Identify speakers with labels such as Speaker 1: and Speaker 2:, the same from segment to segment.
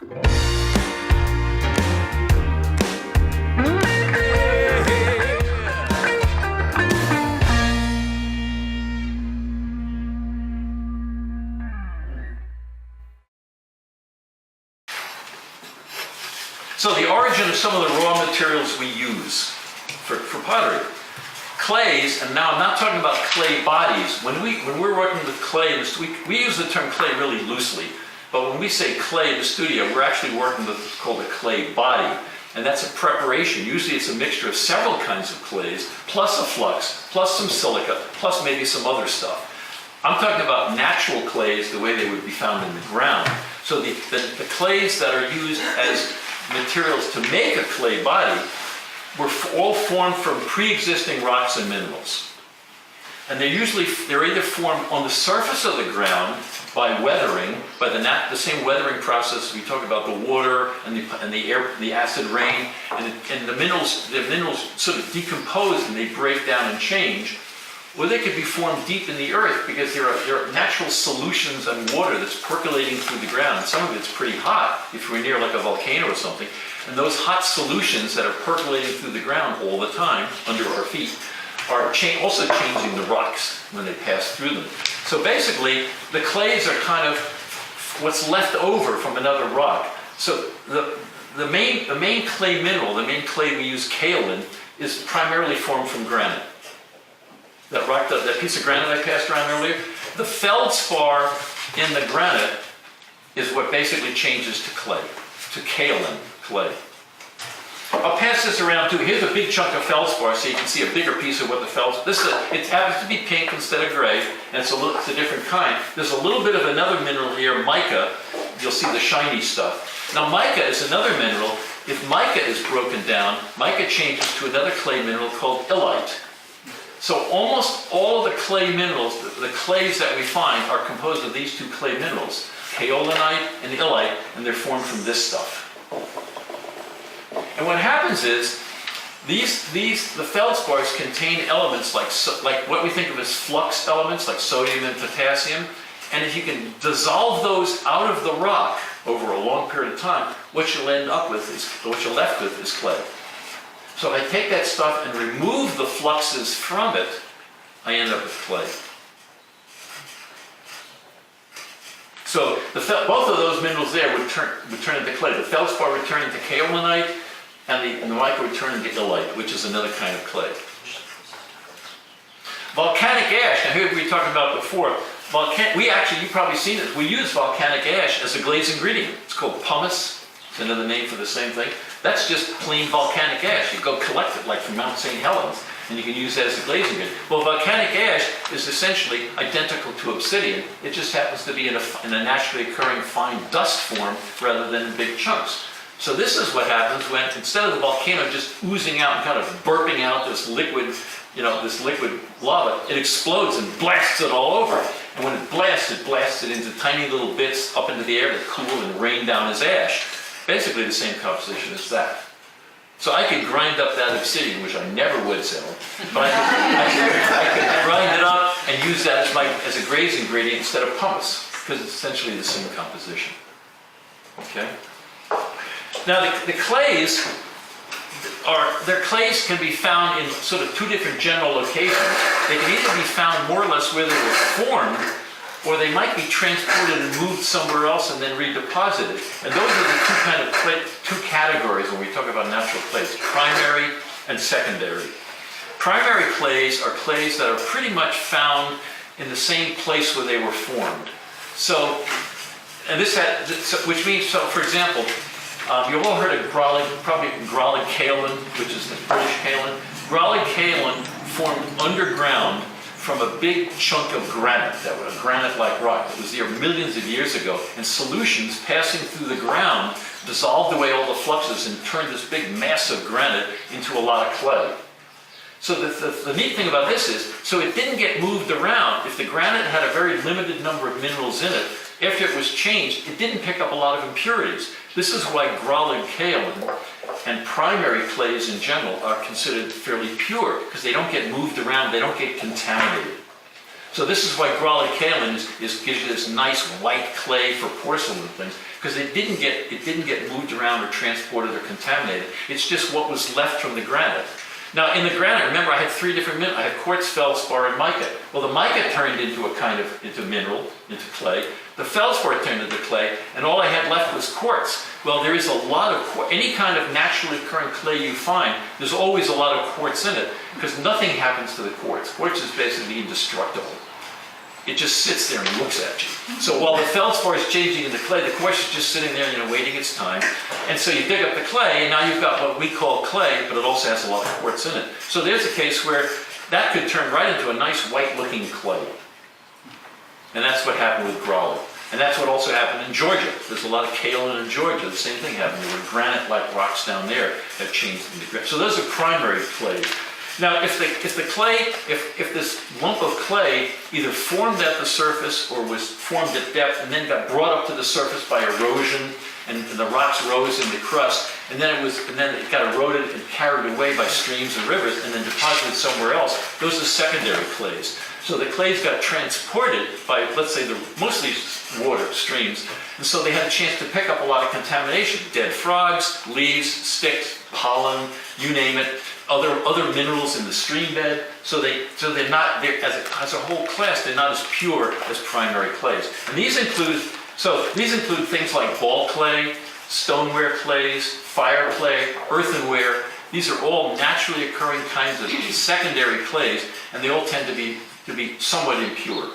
Speaker 1: So the origin of some of the raw materials we use for pottery. Clays, and now I'm not talking about clay bodies. When we're working with clay, we use the term clay really loosely. But when we say clay in the studio, we're actually working with what's called a clay body. And that's a preparation. Usually it's a mixture of several kinds of clays, plus a flux, plus some silica, plus maybe some other stuff. I'm talking about natural clays the way they would be found in the ground. So the clays that are used as materials to make a clay body were all formed from pre-existing rocks and minerals. And they're either formed on the surface of the ground by weathering, by the same weathering process we talk about, the water and the air, the acid rain, and the minerals sort of decompose and they break down and change. Or they could be formed deep in the earth because there are natural solutions and water that's percolating through the ground. And some of it's pretty hot if we're near like a volcano or something. And those hot solutions that are percolating through the ground all the time under our feet are also changing the rocks when they pass through them. So basically, the clays are kind of what's left over from another rock. So the main clay mineral, the main clay we use, kaolin, is primarily formed from granite. That rock, that piece of granite I passed around earlier, the feldspar in the granite is what basically changes to clay, to kaolin clay. I'll pass this around too. Here's a big chunk of feldspar, so you can see a bigger piece of what the feldspar. It happens to be pink instead of gray, and it's a different kind. There's a little bit of another mineral here, mica. You'll see the shiny stuff. Now mica is another mineral. If mica is broken down, mica changes to another clay mineral called illite. So almost all of the clay minerals, the clays that we find, are composed of these two clay minerals, kaolinite and illite, and they're formed from this stuff. And what happens is, the feldspars contain elements like what we think of as flux elements, like sodium and potassium, and if you can dissolve those out of the rock over a long period of time, what you're left with is clay. So if I take that stuff and remove the fluxes from it, I end up with clay. So both of those minerals there would turn into clay. The feldspar would turn into kaolinite, and the mica would turn into illite, which is another kind of clay. Volcanic ash. Now here we were talking about before. You've probably seen it. We use volcanic ash as a glaze ingredient. It's called pumice. It's another name for the same thing. That's just plain volcanic ash. You go collect it like from Mount St. Helens, and you can use that as a glaze ingredient. Well, volcanic ash is essentially identical to obsidian. It just happens to be in a naturally occurring fine dust form rather than in big chunks. So this is what happens when, instead of the volcano just oozing out and kind of burping out this liquid lava, it explodes and blasts it all over. And when it blasts it into tiny little bits up into the air that cool and rain down as ash. Basically the same composition as that. So I could grind up that obsidian, which I never would sell, but I could grind it up and use that as a glaze ingredient instead of pumice, because it's essentially the same composition. Okay? Now the clays can be found in sort of two different general locations. They can either be found more or less where they were formed, or they might be transported and moved somewhere else and then redeposited. And those are the two categories when we talk about natural clays, primary and secondary. Primary clays are clays that are pretty much found in the same place where they were formed. So, which means, for example, you've all heard of probably Grolic kaolin, which is the British kaolin. Grolic kaolin formed underground from a big chunk of granite, a granite-like rock that was there millions of years ago, and solutions passing through the ground dissolved away all the fluxes and turned this big mass of granite into a lot of clay. So the neat thing about this is, so it didn't get moved around. If the granite had a very limited number of minerals in it, after it was changed, it didn't pick up a lot of impurities. This is why Grolic kaolin and primary clays in general are considered fairly pure, because they don't get moved around, they don't get contaminated. So this is why grolic kaolin gives you this nice white clay for porcelain and things, because it didn't get moved around or transported or contaminated. It's just what was left from the granite. Now in the granite, remember I had three different minerals. I had quartz, feldspar, and mica. Well, the mica turned into into mineral, into clay. The feldspar turned into clay, and all I had left was quartz. Well, there is a lot of any kind of naturally occurring clay you find, there's always a lot of quartz in it, because nothing happens to the quartz. Quartz is basically indestructible. It just sits there and looks at you. So while the feldspar is changing into clay, the quartz is just sitting there, waiting its time. And so you dig up the clay, and now you've got what we call clay, but it also has a lot of quartz in it. So there's a case where that could turn right into a nice white-looking clay. And that's what happened with grolic. And that's what also happened in Georgia. There's a lot of kaolin in Georgia. The same thing happened. There were granite-like rocks down there that changed into granite. So those are primary clays. Now, if this lump of clay either formed at the surface or was formed at depth and then got brought up to the surface by erosion, and the rocks rose in the crust, and then it got eroded and carried away by streams and rivers, and then deposited somewhere else, those are secondary clays. So the clays got transported by, let's say, mostly water, streams, and so they had a chance to pick up a lot of contamination. Dead frogs, leaves, sticks, pollen, you name it, other minerals in the stream bed. So they're not, as a whole class, they're not as pure as primary clays. And these include things like ball clay, stoneware clays, fire clay, earthenware. These are all naturally occurring kinds of secondary clays, and they all tend to be somewhat impure.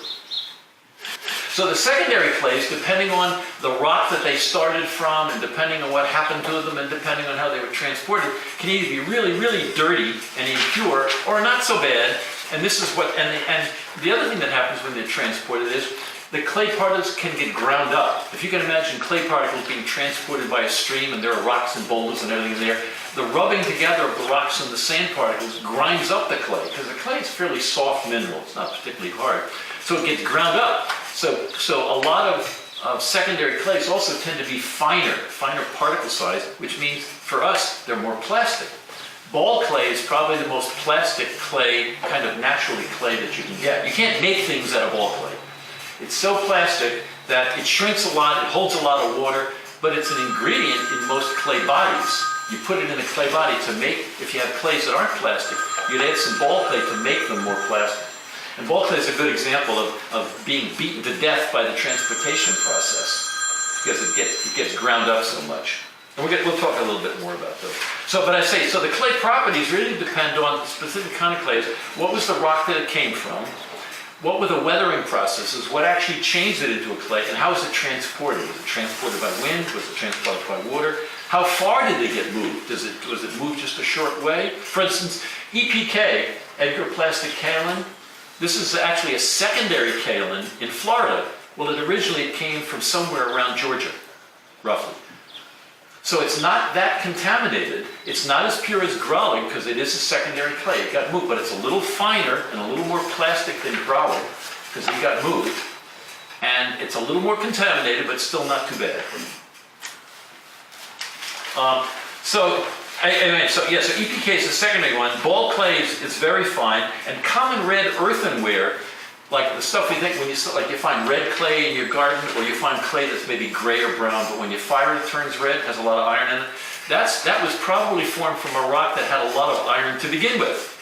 Speaker 1: So the secondary clays, depending on the rock that they started from, and depending on what happened to them, and depending on how they were transported, can either be really, really dirty and impure, or not so bad. And this is what, and the other thing that happens when they're transported is the clay particles can get ground up. If you can imagine clay particles being transported by a stream, and there are rocks and boulders and everything in there, the rubbing together of the rocks and the sand particles grinds up the clay, because the clay is a fairly soft mineral. It's not particularly hard. So it gets ground up. So a lot of secondary clays also tend to be finer particle size, which means for us, they're more plastic. Ball clay is probably the most plastic clay, kind of naturally clay that you can get. You can't make things out of ball clay. It's so plastic that it shrinks a lot, it holds a lot of water, but it's an ingredient in most clay bodies. You put it in a clay body to make, if you have clays that aren't plastic, you'd add some ball clay to make them more plastic. And ball clay is a good example of being beaten to death by the transportation process, because it gets ground up so much. And we'll talk a little bit more about those. So the clay properties really depend on the specific kind of clays. What was the rock that it came from? What were the weathering processes? What actually changed it into a clay? And how was it transported? Was it transported by wind? Was it transported by water? How far did they get moved? Was it moved just a short way? For instance, EPK, Edgar Plastic Kaolin, this is actually a secondary kaolin in Florida. Well, it originally came from somewhere around Georgia, roughly. So it's not that contaminated. It's not as pure as grolic, because it is a secondary clay. It got moved, but it's a little finer and a little more plastic than grolic, because it got moved. And it's a little more contaminated, but still not too bad. So EPK is the secondary one. Ball clay is very fine, and common red earthenware, like the stuff we think when you find red clay in your garden, or you find clay that's maybe gray or brown, but when you fire it, it turns red, has a lot of iron in it. That was probably formed from a rock that had a lot of iron to begin with.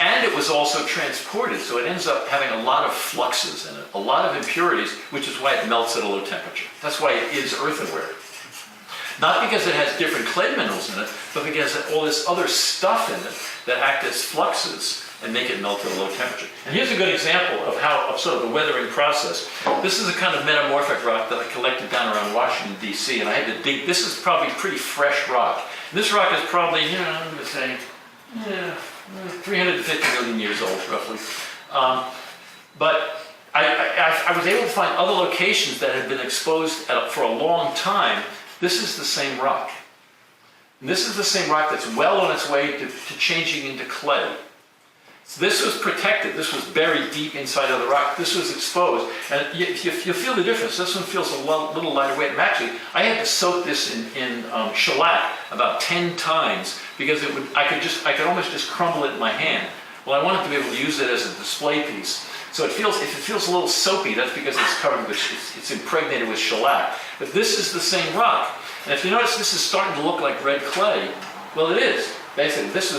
Speaker 1: And it was also transported, so it ends up having a lot of fluxes in it, a lot of impurities, which is why it melts at a low temperature. That's why it is earthenware. Not because it has different clay minerals in it, but because it has all this other stuff in it that act as fluxes and make it melt at a low temperature. And here's a good example of sort of the weathering process. This is a kind of metamorphic rock that I collected down around Washington, D.C., and I had to dig. This is probably pretty fresh rock. And this rock is probably, I'm going to say, 350 million years old, roughly. But I was able to find other locations that had been exposed for a long time. This is the same rock. And this is the same rock that's well on its way to changing into clay. So this was protected. This was buried deep inside of the rock. This was exposed. And you feel the difference. This one feels a little lighter weight. And actually, I had to soak this in shellac about 10 times because I could almost just crumble it in my hand. Well, I wanted to be able to use it as a display piece. So if it feels a little soapy, that's because it's covered with, it's impregnated with shellac. But this is the same rock. And if you notice, this is starting to look like red clay. Well, it is. Basically, this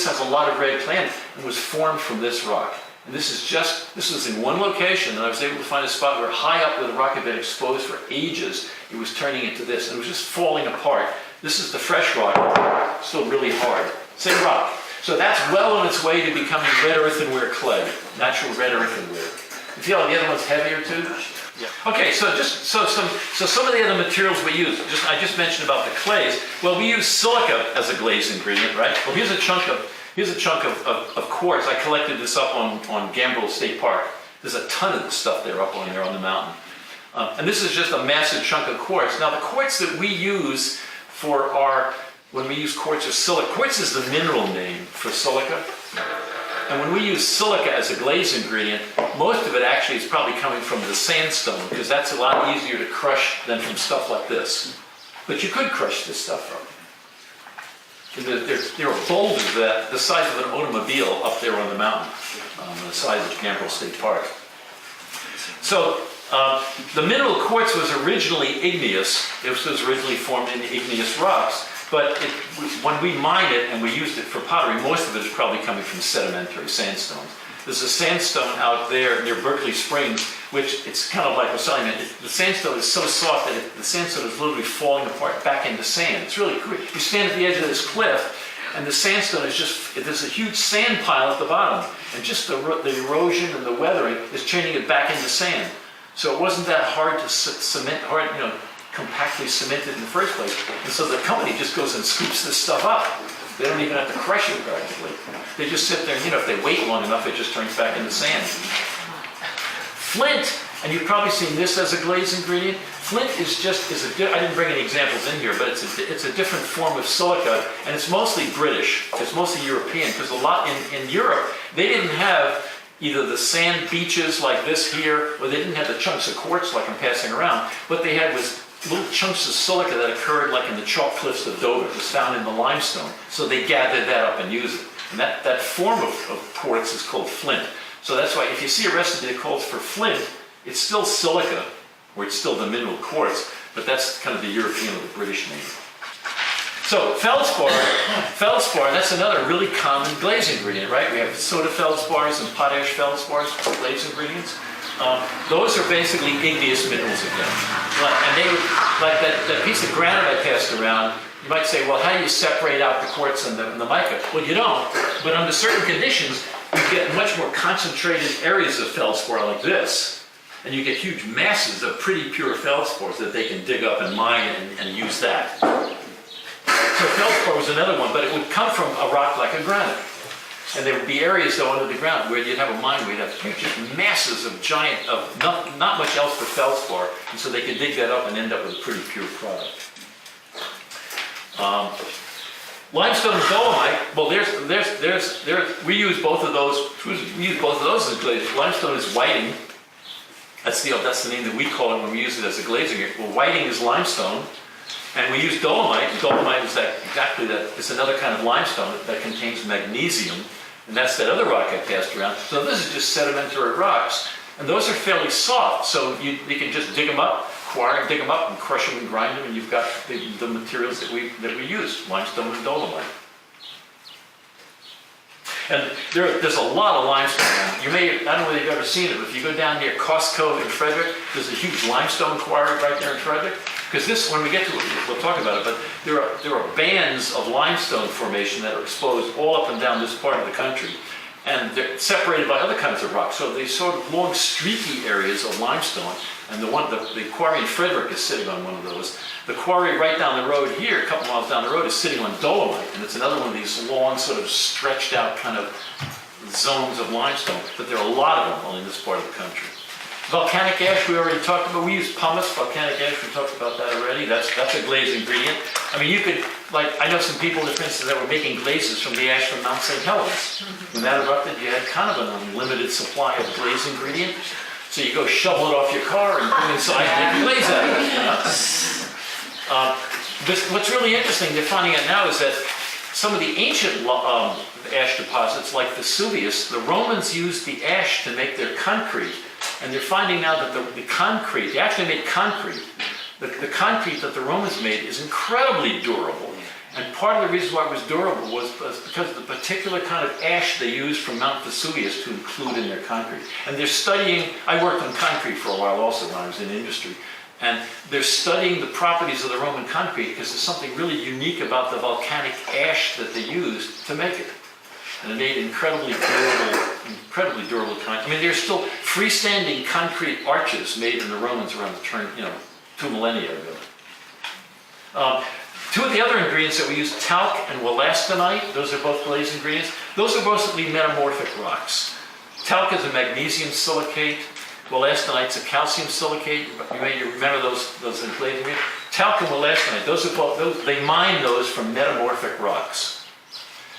Speaker 1: has a lot of red clay in it and was formed from this rock. And this was in one location, and I was able to find a spot where high up where the rock had been exposed for ages, it was turning into this, and it was just falling apart. This is the fresh rock, still really hard. Same rock. So that's well on its way to becoming red earthenware clay, natural red earthenware. You feel like the other one's heavier too? Yeah. Okay, so some of the other materials we use, I just mentioned about the clays. Well, we use silica as a glaze ingredient, right? Well, here's a chunk of quartz. I collected this up on Gambrel State Park. There's a ton of this stuff there up on there on the mountain. And this is just a massive chunk of quartz. Now, the quartz that we use when we use quartz or silica, quartz is the mineral name for silica. And when we use silica as a glaze ingredient, most of it actually is probably coming from the sandstone, because that's a lot easier to crush than from stuff like this. But you could crush this stuff from. There are boulders the size of an automobile up there on the mountain, on the size of Gambrel State Park. So the mineral quartz was originally igneous. It was originally formed in igneous rocks. But when we mine it and we used it for pottery, most of it is probably coming from sedimentary sandstones. There's a sandstone out there near Berkeley Springs, which it's kind of like a sediment. The sandstone is so soft that the sandstone is literally falling apart back into sand. It's really cool. You stand at the edge of this cliff, and the sandstone is there's a huge sand pile at the bottom, and just the erosion and the weathering is changing it back into sand. So it wasn't that hard to cement, compactly cemented in the first place. And so the company just goes and scoops this stuff up. They don't even have to crush it practically. They just sit there and, if they wait long enough, it just turns back into sand. Flint, and you've probably seen this as a glaze ingredient. Flint I didn't bring any examples in here, but it's a different form of silica, and it's mostly British. It's mostly European, because a lot in Europe, they didn't have either the sand beaches like this here, or they didn't have the chunks of quartz like I'm passing around. What they had was little chunks of silica that occurred like in the chalk cliffs of Dover. It was found in the limestone. So they gathered that up and used it. And that form of quartz is called flint. So that's why if you see a recipe that calls for flint, it's still silica, or it's still the mineral quartz, but that's kind of the European or the British name. So feldspar, that's another really common glaze ingredient, right? We have soda feldspars and potash feldspars, glaze ingredients. Those are basically igneous minerals again. And they would, like that piece of granite I passed around, you might say, well, how do you separate out the quartz and the mica? Well, you don't, but under certain conditions, you get much more concentrated areas of feldspar like this, and you get huge masses of pretty pure feldspars that they can dig up and mine and use that. So feldspar was another one, but it would come from a rock like a granite. And there would be areas, though, under the ground where you'd have a mine where you'd have huge masses of not much else but feldspar, and so they could dig that up and end up with a pretty pure product. Limestone and dolomite. Well, we use both of those. We use both of those as glazes. Limestone is whiting. That's the name that we call it when we use it as a glazing. Well, whiting is limestone. And we use dolomite. Dolomite is it's another kind of limestone that contains magnesium, and that's that other rock I passed around. So this is just sedimentary rocks, and those are fairly soft, so you can just dig them up, and crush them and grind them, and you've got the materials that we use, limestone and dolomite. And there's a lot of limestone. I don't know whether you've ever seen it, but if you go down near Costco in Frederick, there's a huge limestone quarry right there in Frederick. Because when we get to it, we'll talk about it, but there are bands of limestone formation that are exposed all up and down this part of the country. And they're separated by other kinds of rocks. So these sort of long, streaky areas of limestone, and the quarry in Frederick is sitting on one of those. The quarry right down the road here, a couple miles down the road, is sitting on dolomite, and it's another one of these long, sort of stretched out kind of zones of limestone. But there are a lot of them in this part of the country. Volcanic ash, we already talked about. We use pumice, volcanic ash, we talked about that already. That's a glaze ingredient. I mean, you could, I know some people, for instance, that were making glazes from the ash from Mount St. Helens. When that erupted, you had kind of an unlimited supply of glaze ingredient. So you go shovel it off your car and bring it inside and make a glaze out of it. What's really interesting, they're finding out now, is that some of the ancient ash deposits, like Vesuvius, the Romans used the ash to make their concrete. And they're finding now that the concrete, they actually made concrete. The concrete that the Romans made is incredibly durable. And part of the reason why it was durable was because of the particular kind of ash they used from Mount Vesuvius to include in their concrete. And they're studying, I worked on concrete for a while also when I was in industry, and they're studying the properties of the Roman concrete because there's something really unique about the volcanic ash that they used to make it. And it made incredibly durable concrete. I mean, there's still freestanding concrete arches made in the Romans around the turn, 2 millennia ago. Two of the other ingredients that we use, talc and wollastonite, those are both glaze ingredients. Those are mostly metamorphic rocks. Talc is a magnesium silicate. Wollastonite's a calcium silicate. You may remember those glaze ingredients. Talc and wollastonite, they mine those from metamorphic rocks.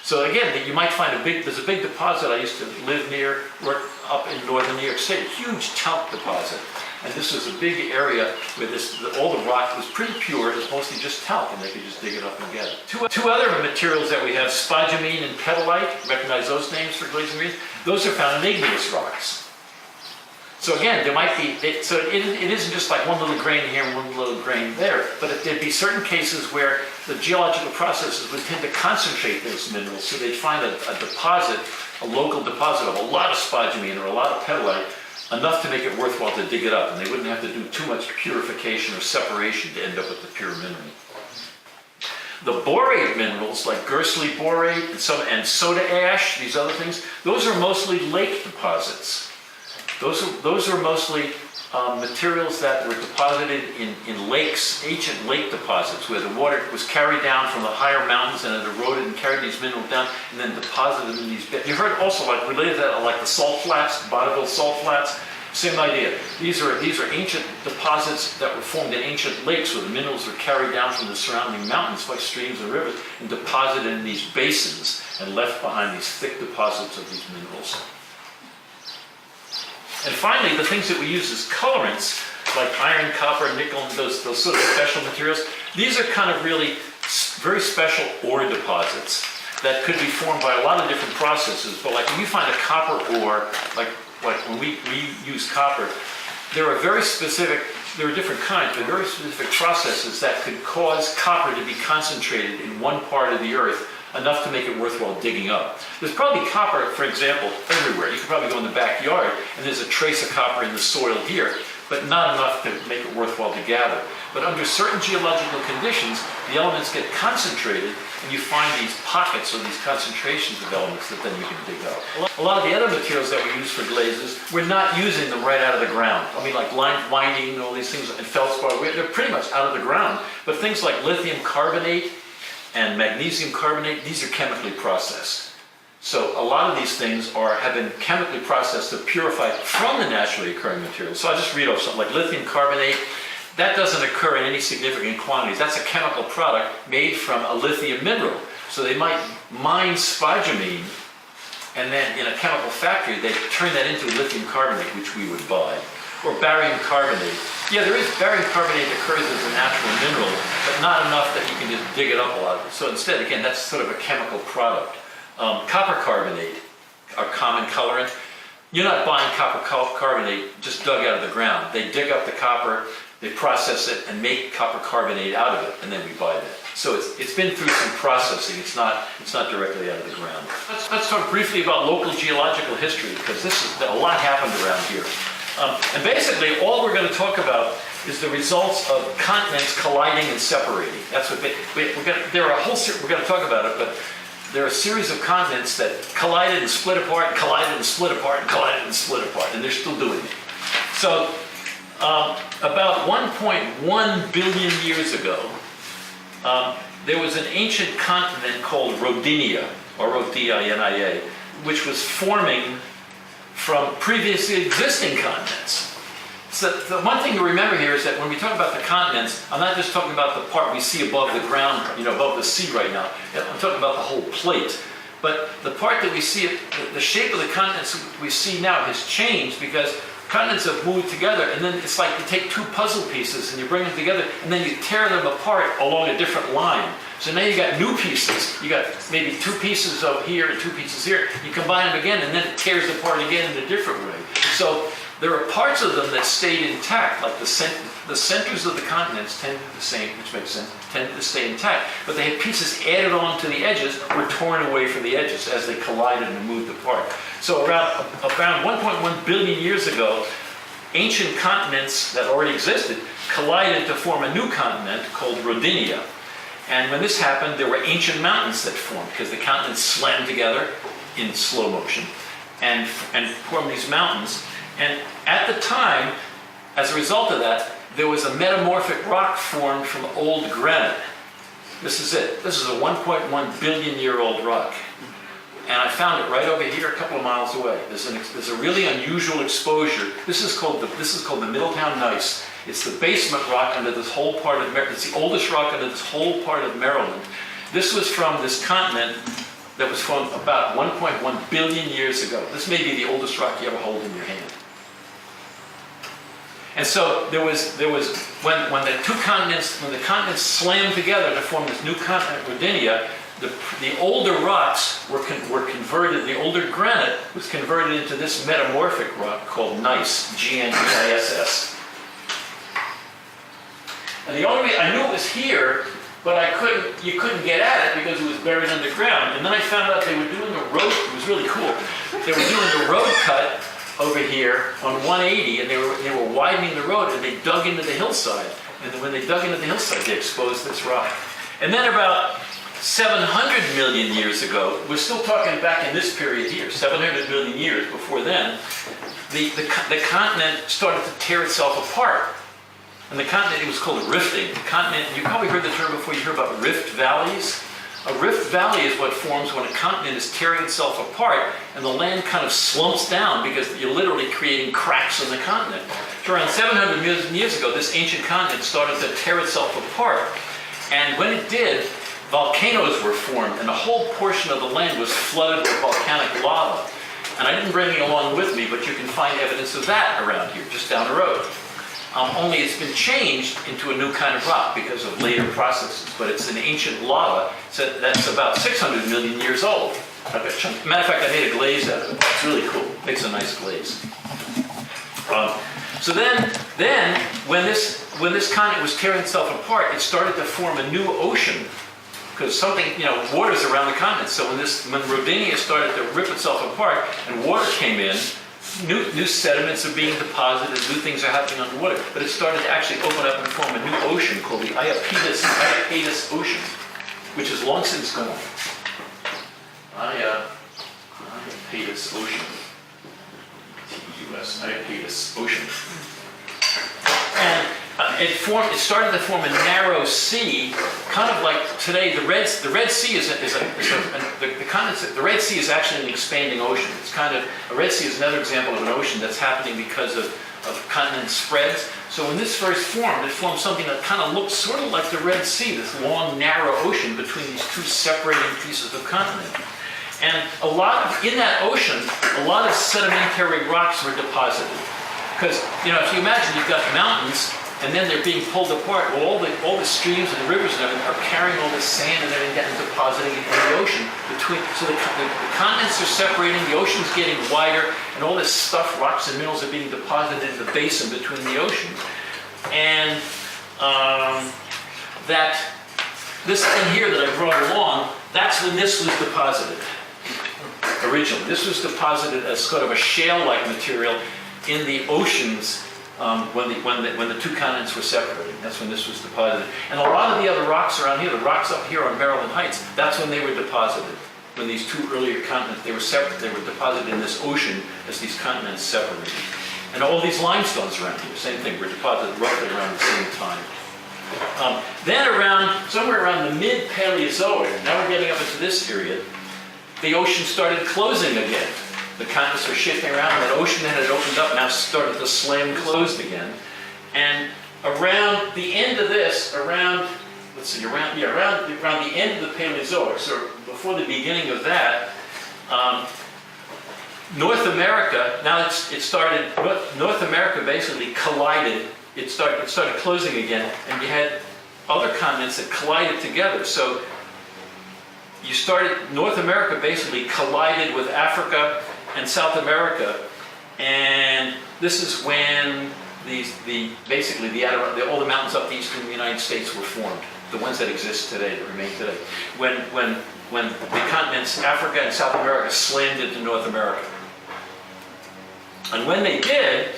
Speaker 1: So again, you might find there's a big deposit I used to live near, work up in northern New York State, a huge talc deposit. And this was a big area where all the rock was pretty pure. It was mostly just talc, and they could just dig it up and get it. Two other materials that we have, spodumene and petalite, recognize those names for glaze ingredients? Those are found in igneous rocks. So again, there might be, it isn't just like one little grain here and one little grain there, but there'd be certain cases where the geological processes would tend to concentrate those minerals, so they'd find a deposit, a local deposit of a lot of spodumene or a lot of petalite, enough to make it worthwhile to dig it up, and they wouldn't have to do too much purification or separation to end up with the pure mineral. The borate minerals, like Gerstley borate and soda ash, these other things, those are mostly lake deposits. Those are mostly materials that were deposited in lakes, ancient lake deposits, where the water was carried down from the higher mountains and it eroded and carried these minerals down and then deposited in these beds. You heard also related to that, like the salt flats, Bonneville salt flats, same idea. These are ancient deposits that were formed in ancient lakes where the minerals were carried down from the surrounding mountains by streams and rivers and deposited in these basins and left behind these thick deposits of these minerals. And finally, the things that we use as colorants, like iron, copper, nickel, and those sort of special materials, these are kind of really very special ore deposits that could be formed by a lot of different processes. But like when you find a copper ore, like when we use copper, there are different kinds, but very specific processes that could cause copper to be concentrated in one part of the earth enough to make it worthwhile digging up. There's probably copper, for example, everywhere. You could probably go in the backyard and there's a trace of copper in the soil here, but not enough to make it worthwhile to gather. But under certain geological conditions, the elements get concentrated and you find these pockets or these concentrations of elements that then you can dig up. A lot of the other materials that we use for glazes, we're not using them right out of the ground. I mean, like winding and all these things, and feldspar, they're pretty much out of the ground. But things like lithium carbonate and magnesium carbonate, these are chemically processed. So a lot of these things have been chemically processed to purify from the naturally occurring materials. So I'll just read off something like lithium carbonate. That doesn't occur in any significant quantities. That's a chemical product made from a lithium mineral. So they might mine spodumene, and then in a chemical factory, they turn that into lithium carbonate, which we would buy. Or barium carbonate. Yeah, there is barium carbonate that occurs as a natural mineral, but not enough that you can just dig it up a lot. So instead, again, that's sort of a chemical product. Copper carbonate, a common colorant. You're not buying copper carbonate just dug out of the ground. They dig up the copper, they process it, and make copper carbonate out of it, and then we buy that. So it's been through some processing. It's not directly out of the ground. Let's talk briefly about local geological history, because a lot happened around here. And basically, all we're going to talk about is the results of continents colliding and separating. That's what we're going to talk about it, but there are a series of continents that collided and split apart, and collided and split apart, and collided and split apart, and they're still doing it. So, about 1.1 billion years ago, there was an ancient continent called Rodinia, or Rodinia, which was forming from previously existing continents. So the one thing to remember here is that when we talk about the continents, I'm not just talking about the part we see above the ground, above the sea right now. I'm talking about the whole plate. But the part that we see, the shape of the continents we see now has changed because continents have moved together, and then it's like you take two puzzle pieces and you bring them together, and then you tear them apart along a different line. So now you got new pieces. You got maybe two pieces over here and two pieces here. You combine them again, and then it tears apart again in a different way. So there are parts of them that stayed intact, like the centers of the continents tended the same, which makes sense, tended to stay intact. But they had pieces added on to the edges or torn away from the edges as they collided and moved apart. So around 1.1 billion years ago, ancient continents that already existed collided to form a new continent called Rodinia. And when this happened, there were ancient mountains that formed because the continents slammed together in slow motion and formed these mountains. And at the time, as a result of that, there was a metamorphic rock formed from old granite. This is it. This is a 1.1 billion year old rock. And I found it right over here, a couple of miles away. There's a really unusual exposure. This is called the Middletown Gneiss. It's the basement rock under this whole part of Maryland. It's the oldest rock under this whole part of Maryland. This was from this continent that was formed about 1.1 billion years ago. This may be the oldest rock you ever hold in your hand. And so there was when the continents slammed together to form this new continent, Rodinia, the older rocks were converted. The older granite was converted into this metamorphic rock called gneiss, G-N-E-I-S-S. And the only way I knew it was here, but you couldn't get at it because it was buried underground. And then I found out they were doing a road. It was really cool. They were doing a road cut over here on 180, and they were widening the road, and they dug into the hillside. And when they dug into the hillside, they exposed this rock. And then about 700 million years ago, we're still talking back in this period here, 700 million years before then, the continent started to tear itself apart. And the continent, it was called rifting. The continent, you probably heard the term before. You heard about rift valleys. A rift valley is what forms when a continent is tearing itself apart and the land kind of slumps down because you're literally creating cracks in the continent. So around 700 million years ago, this ancient continent started to tear itself apart. And when it did, volcanoes were formed and a whole portion of the land was flooded with volcanic lava. And I didn't bring it along with me, but you can find evidence of that around here, just down the road. Only it's been changed into a new kind of rock because of later processes, but it's an ancient lava that's about 600 million years old. Matter of fact, I made a glaze out of it. It's really cool. Makes a nice glaze. So then when this continent was tearing itself apart, it started to form a new ocean because water's around the continent. So when Rodinia started to rip itself apart and water came in, new sediments are being deposited, new things are happening underwater, but it started to actually open up and form a new ocean called the Iapetus Ocean, which is long since gone. Iapetus Ocean. T-U-S, Iapetus Ocean. And it started to form a narrow sea, kind of like today. The Red Sea the Red Sea is actually an expanding ocean. It's a Red Sea is another example of an ocean that's happening because of continent spreads. So when this first formed, it formed something that kind of looked sort of like the Red Sea, this long, narrow ocean between these two separating pieces of continent. And in that ocean, a lot of sedimentary rocks were deposited. Because, if you imagine you've got mountains, and then they're being pulled apart. Well, all the streams and the rivers and everything are carrying all this sand and everything and depositing it in the ocean. So the continents are separating, the ocean's getting wider, and all this stuff, rocks and minerals, are being deposited in the basin between the oceans. And that this thing here that I brought along, that's when this was deposited originally. This was deposited as sort of a shale-like material in the oceans. When the two continents were separating, that's when this was deposited. And a lot of the other rocks around here, the rocks up here on Maryland Heights, that's when they were deposited. When these two earlier continents, they were separate, they were deposited in this ocean as these continents separated. And all these limestones around here, same thing, were deposited roughly around the same time. Then somewhere around the mid-Paleozoic, now we're getting up into this period, the ocean started closing again. The continents were shifting around, and that ocean that had opened up now started to slam closed again. And around the end of this, around the end of the Paleozoic, so before the beginning of that, North America, now North America basically collided, it started closing again, and you had other continents that collided together. So North America basically collided with Africa and South America, and this is when all the mountains up east in the United States were formed, the ones that exist today, that remain today. When the continents Africa and South America slammed into North America. And when they did,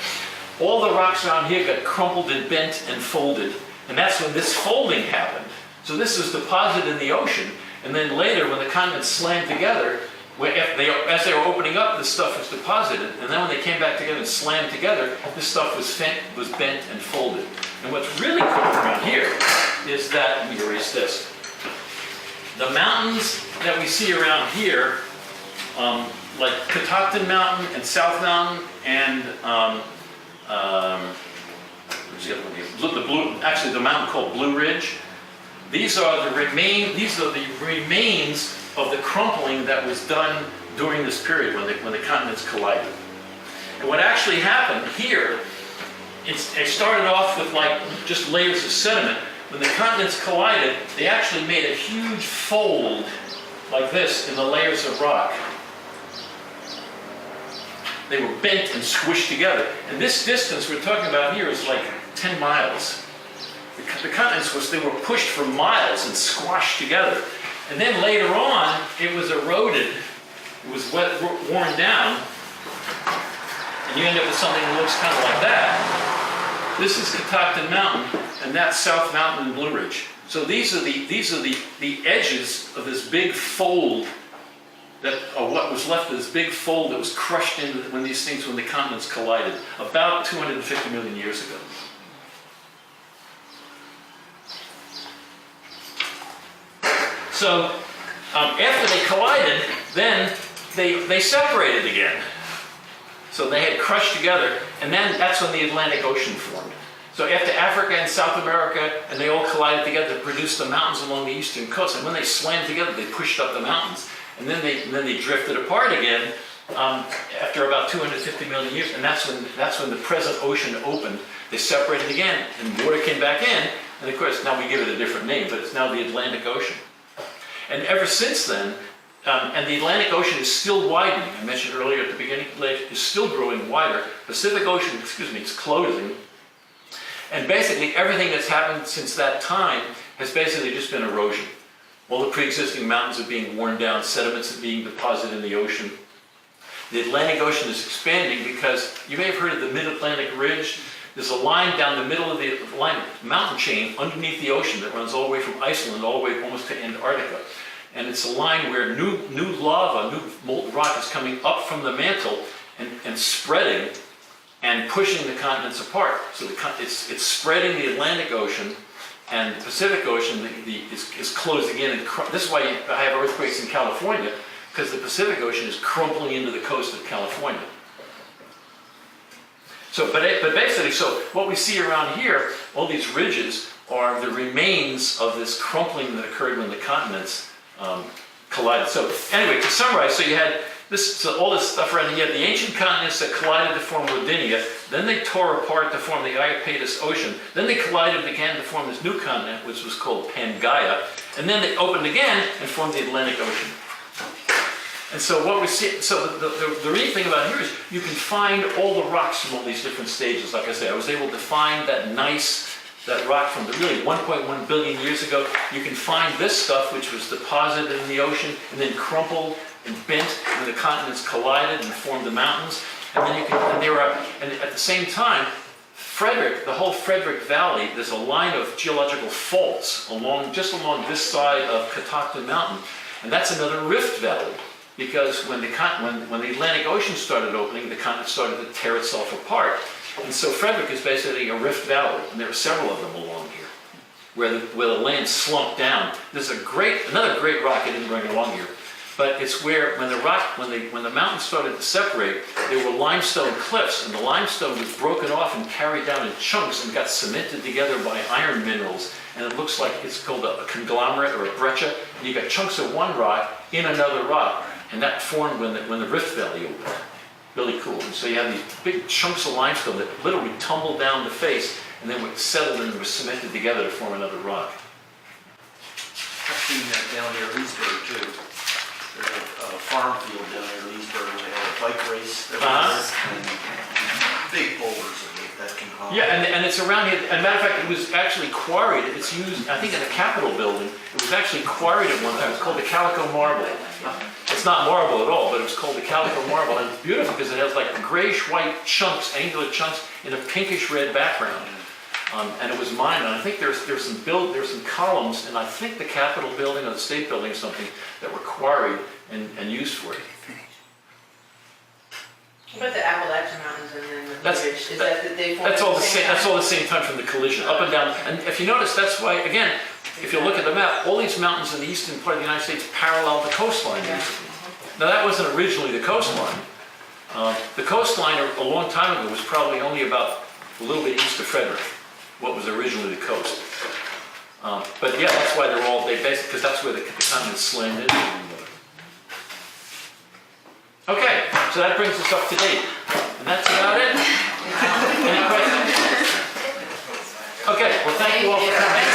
Speaker 1: all the rocks around here got crumpled and bent and folded, and that's when this folding happened. So this was deposited in the ocean, and then later when the continents slammed together, as they were opening up, this stuff was deposited, and then when they came back together and slammed together, this stuff was bent and folded. And what's really cool around here is that, let me erase this, the mountains that we see around here, like Catoctin Mountain and South Mountain and the mountain called Blue Ridge, these are the remains of the crumpling that was done during this period when the continents collided. And what actually happened here, it started off with like just layers of sediment. When the continents collided, they actually made a huge fold like this in the layers of rock. They were bent and squished together. And this distance we're talking about here is like 10 miles. The continents they were pushed for miles and squashed together. And then later on, it was eroded, it was worn down, and you end up with something that looks kind of like that. This is Catoctin Mountain, and that's South Mountain and Blue Ridge. So these are the edges of this big fold, what was left of this big fold that was crushed into when the continents collided, about 250 million years ago. So after they collided, then they separated again. So they had crushed together, and then that's when the Atlantic Ocean formed. So after Africa and South America, and they all collided together to produce the mountains along the eastern coast. And when they slammed together, they pushed up the mountains, and then they drifted apart again after about 250 million years. And that's when the present ocean opened. They separated again, and water came back in. And of course, now we give it a different name, but it's now the Atlantic Ocean. And ever since then, and the Atlantic Ocean is still widening. I mentioned earlier at the beginning, is still growing wider. Pacific Ocean, is closing. And basically everything that's happened since that time has basically just been erosion. All the pre-existing mountains are being worn down, sediments are being deposited in the ocean. The Atlantic Ocean is expanding because you may have heard of the Mid-Atlantic Ridge. There's a line down the middle of the mountain chain underneath the ocean that runs all the way from Iceland all the way almost to Antarctica. And it's a line where new lava, new molten rock is coming up from the mantle and spreading and pushing the continents apart. So it's spreading the Atlantic Ocean, and the Pacific Ocean is closing in. And this is why I have earthquakes in California, because the Pacific Ocean is crumpling into the coast of California. So, but basically, so what we see around here, all these ridges, are the remains of this crumpling that occurred when the continents collided. So anyway, to summarize, so you had all this stuff around here. You had the ancient continents that collided to form Rodinia. Then they tore apart to form the Iapetus Ocean. Then they collided again to form this new continent, which was called Pangaea. And then they opened again and formed the Atlantic Ocean. And so what we see, so the neat thing about here is you can find all the rocks from all these different stages. Like I say, I was able to find that rock from really 1.1 billion years ago. You can find this stuff which was deposited in the ocean and then crumpled and bent when the continents collided and formed the mountains. And then and at the same time, the whole Frederick Valley, there's a line of geological faults just along this side of Catoctin Mountain. And that's another rift valley. Because when the Atlantic Ocean started opening, the continent started to tear itself apart. And so Frederick is basically a rift valley, and there are several of them along here, where the land slumped down. There's another great rock I didn't bring along here, but it's where when the mountains started to separate, there were limestone cliffs, and the limestone was broken off and carried down in chunks and got cemented together by iron minerals. And it looks like it's called a conglomerate or a breccia. And you got chunks of one rock in another rock. And that formed when the Rift Valley opened. really cool. And so you have these big chunks of limestone that literally tumbled down the face and then were settled and were cemented together to form another rock.
Speaker 2: I've seen that down near Leesburg too. There's a farm field down near Leesburg where they have a bike race every year. And big boulders that can come.
Speaker 1: Yeah, and it's around here. And matter of fact, it was actually quarried. It's used, I think, in the Capitol building. It was actually quarried at one time. It's called the Calico Marble. It's not marble at all, but it was called the Calico Marble. And it's beautiful because it has like grayish-white chunks, angular chunks, in a pinkish-red background. And it was mined. And I think there's some columns, and I think the Capitol building or the State building or something that were quarried and used for it.
Speaker 3: What about the Appalachian Mountains and then the
Speaker 1: That's-
Speaker 3: ridge? Is that they formed
Speaker 1: That's all
Speaker 3: at
Speaker 1: the same.
Speaker 3: time?
Speaker 1: That's all the same time from the collision, up and down. And if you notice, that's why again, if you look at the map, all these mountains in the eastern part of the United States parallel the coastline.
Speaker 3: Yeah.
Speaker 1: Now that wasn't originally the coastline. The coastline a long time ago was probably only about a little bit east of Frederick, what was originally the coast. But yeah, that's why they basically, because that's where the continent slammed into one another. Okay, so that brings us up to date. And that's about it. Any questions? Okay, well thank you all for coming.